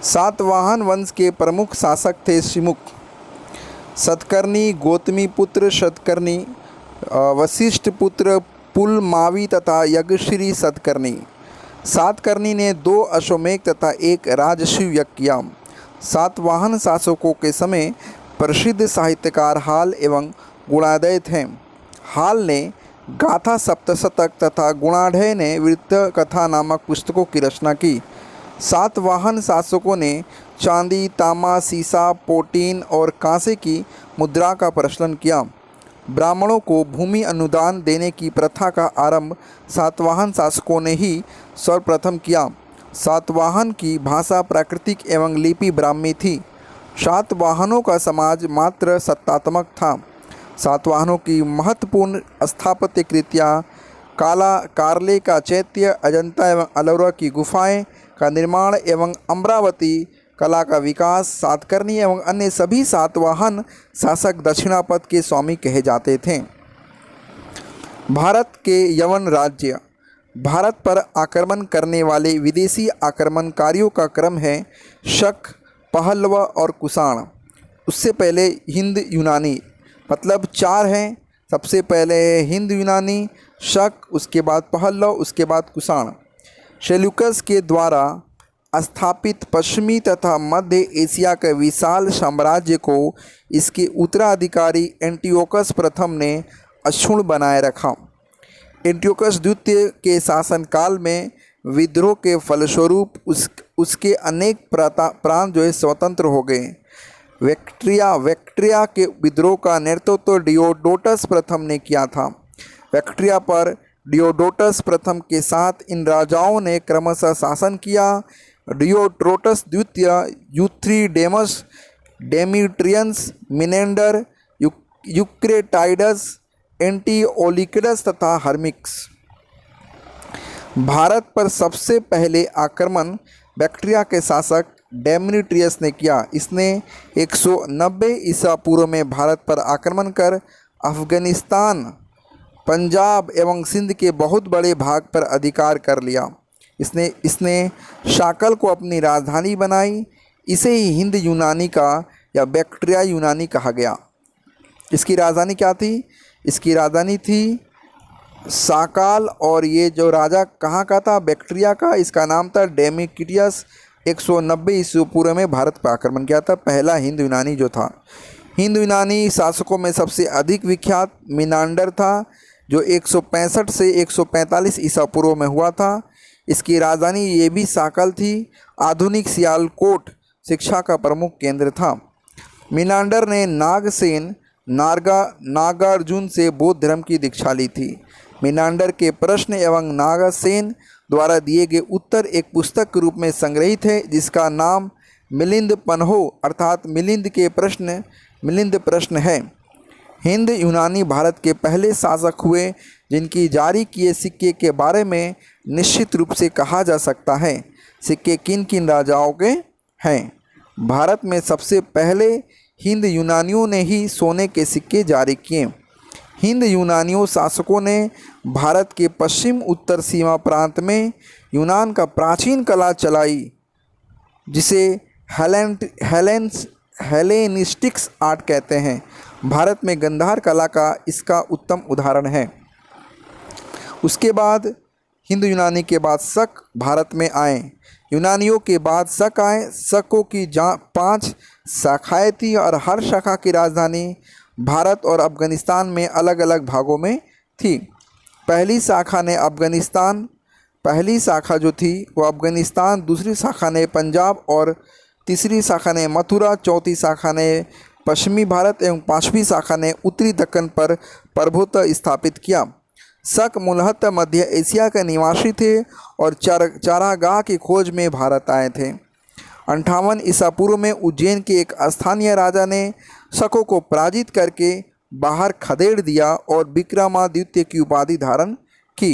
सातवाहन वंश के प्रमुख शासक थे शिमुख, सतकर्णी, गौतमीपुत्र सतकर्णी, वशिष्ठ पुत्र पुलमावी तथा यज्ञश्री सतकर्णी। सातकर्णी ने 2 अश्वमेध तथा 1 राजसूय यज्ञ किया। सातवाहन शासकों के समय प्रसिद्ध साहित्यकार हाल एवं गुणाढ्य थे। हाल ने गाथा सप्तशतक तथा गुणाढ्य ने वृत्त कथा नामक पुस्तकों की रचना की। सातवाहन शासकों ने चांदी, तांबा, सीसा, पोटीन और कांसे की मुद्रा का प्रचलन किया। ब्राह्मणों को भूमि अनुदान देने की प्रथा का आरंभ सातवाहन शासकों ने ही सर्वप्रथम किया। सातवाहन की भाषा प्राकृतिक एवं लिपि ब्राह्मी थी। सातवाहनों का समाज मात्र सत्तात्मक था। सातवाहनों की महत्वपूर्ण स्थापत्य कृतियाँ कारले का चैत्य, अजंता एवं अलोरा की गुफाएं का निर्माण एवं अमरावती कला का विकास, सातकर्णी एवं अन्य सभी सातवाहन शासक दक्षिणापथ के स्वामी कहे जाते थे। भारत के यवन राज्य। भारत पर आक्रमण करने वाले विदेशी आक्रमणकारियों का क्रम है शक, पहलव और कुषाण। उससे पहले हिंद यूनानी, मतलब 4 हैं। सबसे पहले है हिंद यूनानी, शक, उसके बाद पहलव, उसके बाद कुषाण। सेल्यूकस के द्वारा स्थापित पश्चिमी तथा मध्य एशिया के विशाल साम्राज्य को इसके उत्तराधिकारी एंटियोकस प्रथम ने अक्षुण्ण बनाए रखा। एंटियोकस द्वितीय के शासनकाल में विद्रोह के फलस्वरूप उसके अनेक प्रांत स्वतंत्र हो गए। वैक्ट्रिया के विद्रोह का नेतृत्व डियोडोटस प्रथम ने किया था। वैक्ट्रिया पर डियोडोटस प्रथम के साथ इन राजाओं ने क्रमशः शासन किया। डियोडोटस द्वितीय, यूथ्रीडेमस, डेमीट्रियंस, मिनेंडर, यूक्रेटाइडस, एंटिओलिकस तथा हर्मिक्स। भारत पर सबसे पहले आक्रमण बैक्ट्रिया के शासक डेमीट्रियस ने किया। इसने 190 ईसा पूर्व में भारत पर आक्रमण कर अफगानिस्तान, पंजाब एवं सिंध के बहुत बड़े भाग पर अधिकार कर लिया। इसने शाकल को अपनी राजधानी बनाई। इसे ही हिंद यूनानी का या बैक्ट्रिया यूनानी कहा गया। इसकी राजधानी क्या थी? इसकी राजधानी थी साकाल। और ये जो राजा कहाँ का था? बैक्ट्रिया का। इसका नाम था डेमीट्रियस। 190 ईसा पूर्व में भारत पर आक्रमण किया था, पहला हिंद यूनानी जो था। हिंद यूनानी शासकों में सबसे अधिक विख्यात मिनांडर था, जो 165 से 145 ईसा पूर्व में हुआ था। इसकी राजधानी ये भी साकल थी। आधुनिक सियालकोट शिक्षा का प्रमुख केंद्र था। मिनांडर ने नागसेन नागार्जुन से बौद्ध धर्म की दीक्षा ली थी। मिनांडर के प्रश्न एवं नागसेन द्वारा दिए गए उत्तर एक पुस्तक के रूप में संग्रहित है, जिसका नाम मिलिंद पन्हो अर्थात मिलिंद प्रश्न है। हिंद यूनानी भारत के पहले शासक हुए जिनकी जारी किए सिक्के के बारे में निश्चित रूप से कहा जा सकता है। सिक्के किन किन राजाओं के हैं? भारत में सबसे पहले हिंद यूनानियों ने ही सोने के सिक्के जारी किए। हिंद यूनानियों शासकों ने भारत के पश्चिम उत्तर सीमा प्रांत में यूनान का प्राचीन कला चलाई, जिसे हेलेनिस्टिक्स आर्ट कहते हैं। भारत में गंधार कला का इसका उत्तम उदाहरण है। उसके बाद हिंद यूनानी के बाद शक भारत में आए। यूनानियों के बाद शक आए। शकों की 5 शाखाएँ थी और हर शाखा की राजधानी भारत और अफगानिस्तान में अलग अलग भागों में थी। पहली शाखा जो थी वो अफगानिस्तान, दूसरी शाखा ने पंजाब और तीसरी शाखा ने मथुरा, चौथी शाखा ने पश्चिमी भारत एवं 5वीं शाखा ने उत्तरी दक्कन पर प्रभुत्व स्थापित किया। शक मूलतः मध्य एशिया के निवासी थे और चारागाह की खोज में भारत आए थे। 58 ईसा पूर्व में उज्जैन के एक स्थानीय राजा ने शकों को पराजित करके बाहर खदेड़ दिया और विक्रमादित्य की उपाधि धारण की।